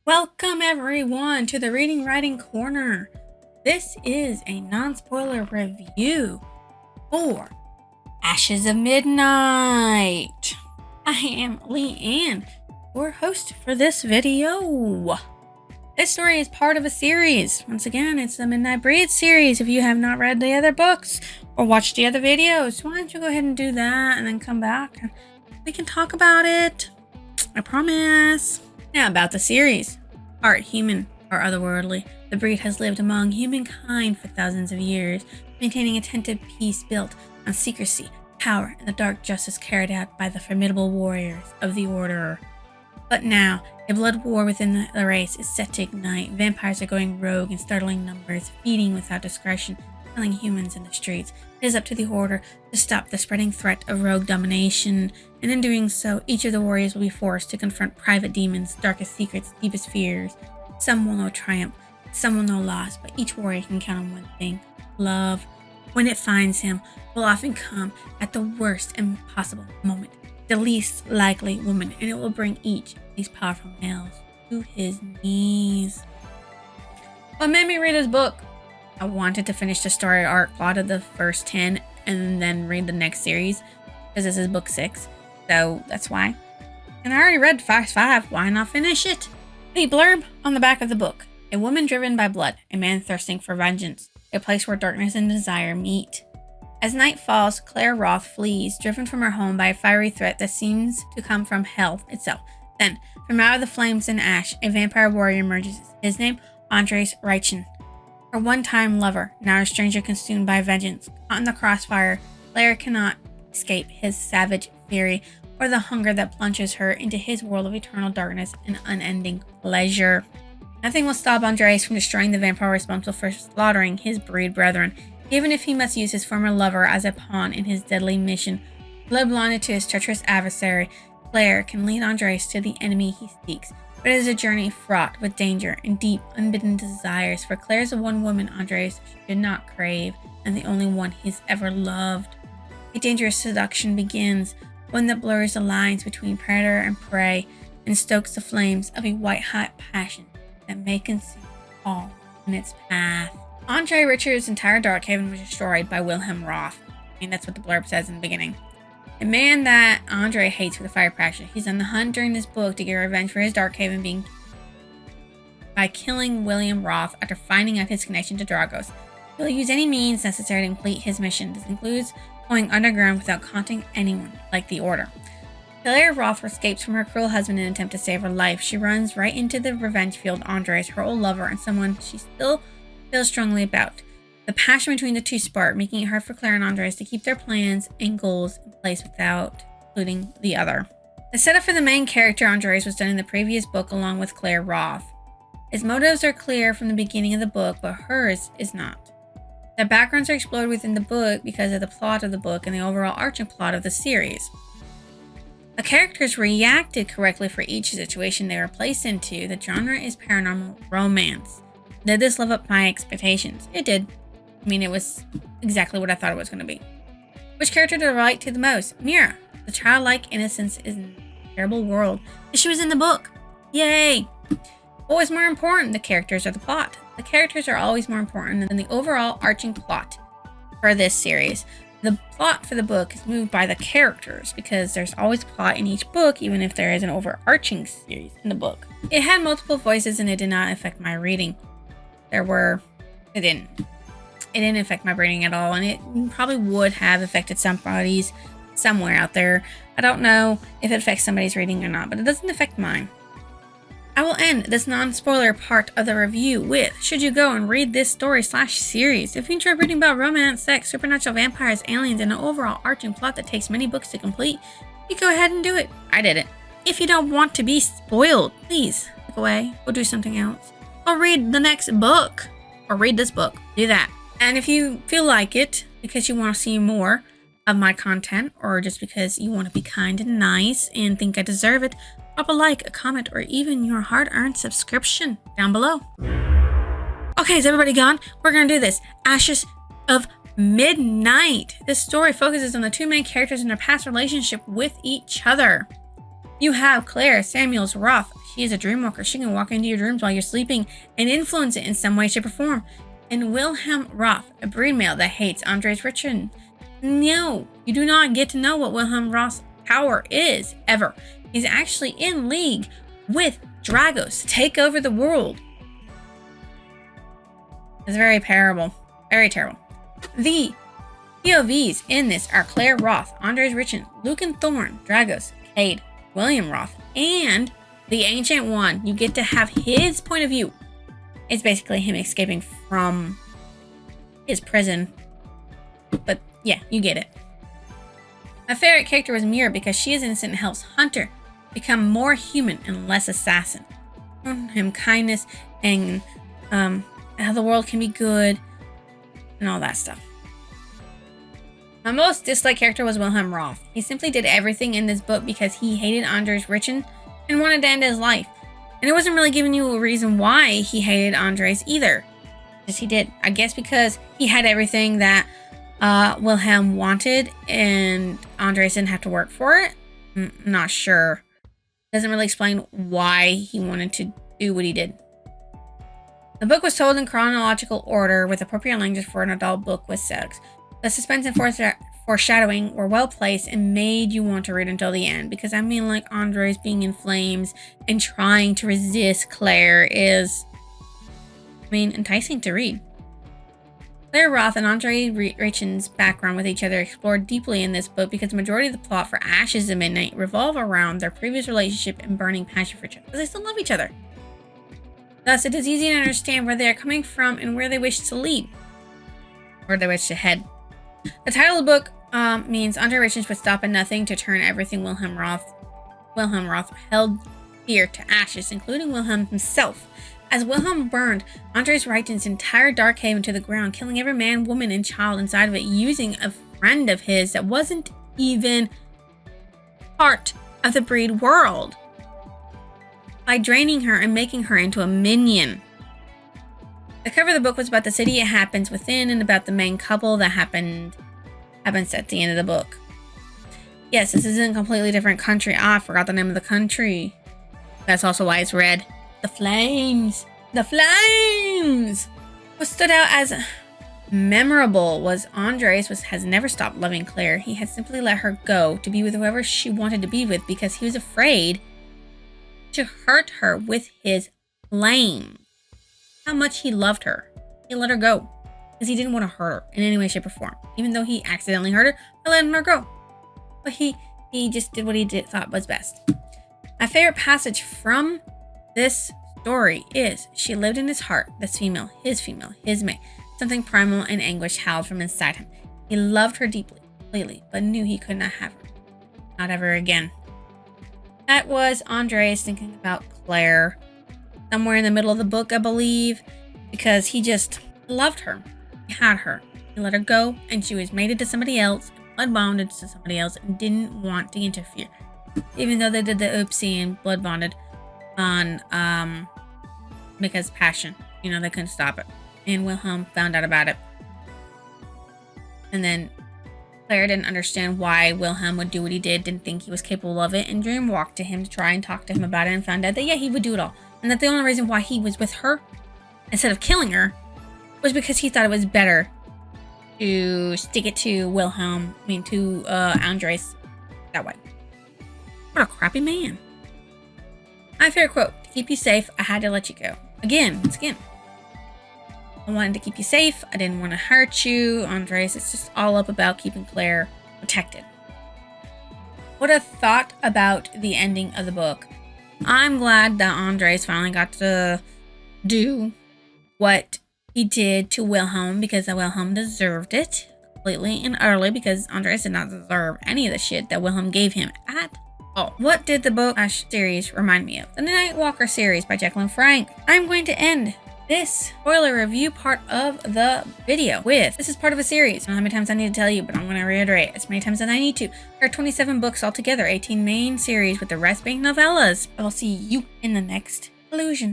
Welcome everyone to the Reading Writing Corner. This is a non-spoiler review for Ashes of Midnight. I am Leanne, your host for this video. This story is part of a series. Once again, it's the Midnight Breed series. If you have not read the other books or watched the other videos, why don't you go ahead and do that and then come back and we can talk about it. I promise. Now about the series. Art human or otherworldly, the breed has lived among humankind for thousands of years, maintaining a tentative peace built on secrecy, power, and the dark justice carried out by the formidable warriors of the Order. But now, a blood war within the race is set to ignite. Vampires are going rogue in startling numbers, feeding without discretion, killing humans in the streets. It is up to the Order to stop the spreading threat of rogue domination, and in doing so, each of the warriors will be forced to confront private demons, darkest secrets, deepest fears. Some will know triumph, some will know loss, but each warrior can count on one thing: love. When it finds him, will often come at the worst impossible moment, the least likely woman, and it will bring each of these powerful males to his knees. What made me read this book? I wanted to finish the story arc plot of the first 10 and then read the next series, because this is book 6, so that's why. And I already read first 5, why not finish it? The blurb on the back of the book: a woman driven by blood, a man thirsting for vengeance, a place where darkness and desire meet. As night falls, Claire Roth flees, driven from her home by a fiery threat that seems to come from hell itself. Then, from out of the flames and ash, a vampire warrior emerges. His name, Andres Reichen. Her one-time lover, now a stranger consumed by vengeance. Caught in the crossfire, Claire cannot escape his savage fury or the hunger that plunges her into his world of eternal darkness and unending pleasure. Nothing will stop Andres from destroying the vampire responsible for slaughtering his breed brethren, even if he must use his former lover as a pawn in his deadly mission. Blood-blinded to his treacherous adversary, Claire can lead Andres to the enemy he seeks. But it is a journey fraught with danger and deep, unbidden desires, for Claire is the one woman Andres did not crave, and the only one he's ever loved. A dangerous seduction begins, one that blurs the lines between predator and prey, and stokes the flames of a white-hot passion that may consume all in its path. Andre Richards' entire Darkhaven was destroyed by Wilhelm Roth. That's what the blurb says in the beginning. A man that Andre hates with a fire passion. He's on the hunt during this book to get revenge for his Darkhaven being by killing William Roth after finding out his connection to Dragos. He'll use any means necessary to complete his mission. This includes going underground without contacting anyone, like the Order. Claire Roth escapes from her cruel husband in an attempt to save her life. She runs right into the revenge field. Andres, her old lover, and someone she still feels strongly about. The passion between the two spark, making it hard for Claire and Andres to keep their plans and goals in place without including the other. The setup for the main character, Andres, was done in the previous book along with Claire Roth. His motives are clear from the beginning of the book, but hers is not. Their backgrounds are explored within the book because of the plot of the book and the overall arching plot of the series. The characters reacted correctly for each situation they were placed into. The genre is paranormal romance. Did this live up to my expectations? It did. It was exactly what I thought it was going to be. Which character did I relate to the most? Mira. The childlike innocence is in a terrible world. She was in the book. Yay! What was more important, the characters or the plot? The characters are always more important than the overall arching plot for this series. The plot for the book is moved by the characters because there's always plot in each book, even if there is an overarching series in the book. It had multiple voices and it did not affect my reading. It didn't affect my reading at all, and it probably would have affected somebody's somewhere out there. I don't know if it affects somebody's reading or not, but it doesn't affect mine. I will end this non-spoiler part of the review with, should you go and read this story/series? If you enjoy reading about romance, sex, supernatural vampires, aliens, and an overall arching plot that takes many books to complete, you go ahead and do it. I did it. If you don't want to be spoiled, please look away. Go do something else. Or read the next book. Or read this book. Do that. And if you feel like it, because you want to see more of my content, or just because you want to be kind and nice and think I deserve it, drop a like, a comment, or even your hard-earned subscription down below. Okay, is everybody gone? We're going to do this. Ashes of Midnight. This story focuses on the two main characters and their past relationship with each other. You have Claire Samuels Roth. She She is a dreamwalker. She can walk into your dreams while you're sleeping and influence it in some way, shape, or form. And Wilhelm Roth, a breed male that hates Andres Richard. No, you do not get to know what Wilhelm Roth's power is, ever. He's actually in league with Dragos to take over the world. It's very terrible. Very terrible. The POVs in this are Claire Roth, Andres Richard, Lucan Thorne, Dragos, Cade, William Roth, and the Ancient One. You get to have his point of view. It's basically him escaping from his prison. But yeah, you get it. My favorite character was Mira because she is innocent and helps Hunter become more human and less assassin. Him kindness and how the world can be good and all that stuff. My most disliked character was Wilhelm Roth. He simply did everything in this book because he hated Andres Richard and wanted to end his life. And it wasn't really giving you a reason why he hated Andres either. Just he did. I guess because he had everything that Wilhelm wanted and Andres didn't have to work for it. Not sure. Doesn't really explain why he wanted to do what he did. The book was told in chronological order with appropriate language for an adult book with sex. The suspense and foreshadowing were well placed and made you want to read until the end. Because I mean, like, Andres being in flames and trying to resist Claire is, enticing to read. Claire Roth and Andre Richard's background with each other explored deeply in this book because the majority of the plot for Ashes of Midnight revolve around their previous relationship and burning passion for each other. Because they still love each other. Thus, it is easy to understand where they are coming from and where they wish to lead. Where they wish to head. The title of the book means Andre Richards would stop at nothing to turn everything Wilhelm Roth held dear to ashes, including Wilhelm himself. As Wilhelm burned Andres Richard's entire dark haven to the ground, killing every man, woman, and child inside of it, using a friend of his that wasn't even part of the breed world, by draining her and making her into a minion. The cover of the book was about the city it happens within and about the main couple that happens at the end of the book. Yes, this is in a completely different country. I forgot the name of the country. That's also why it's red. The flames! The flames! What stood out as memorable was Andres has never stopped loving Claire. He had simply let her go to be with whoever she wanted to be with because he was afraid to hurt her with his flame. How much he loved her. He let her go because he didn't want to hurt her in any way, shape, or form, even though he accidentally hurt her by letting her go. But he just did what he thought was best. My favorite passage from this story is, she lived in his heart, this female, his mate. Something primal and anguish howled from inside him. He loved her deeply, completely, but knew he could not have her. Not ever again. That was Andres thinking about Claire. Somewhere in the middle of the book, I believe, because he just loved her. He had her. He let her go, and she was mated to somebody else, blood bonded to somebody else, and didn't want to interfere. Even though they did the oopsie and blood bonded on because passion. They couldn't stop it. And Wilhelm found out about it. And then Claire didn't understand why Wilhelm would do what he did, didn't think he was capable of it, and dreamwalked to him to try and talk to him about it, and found out that, yeah, he would do it all. And that the only reason why he was with her, instead of killing her, was because he thought it was better to stick it to Andres that way. What a crappy man. My favorite quote, to keep you safe, I had to let you go. Once again. I wanted to keep you safe. I didn't want to hurt you. Andres, it's just all up about keeping Claire protected. What a thought about the ending of the book. I'm glad that Andres finally got to do what he did to Wilhelm, because Wilhelm deserved it completely and utterly, because Andres did not deserve any of the shit that Wilhelm gave him at all. What did the book series remind me of? The Nightwalker series by Jacqueline Frank. I'm going to end this spoiler review part of the video with, this is part of a series. I don't know how many times I need to tell you, but I'm going to reiterate as many times as I need to. There are 27 books altogether, 18 main series with the rest being novellas. I will see you in the next illusion.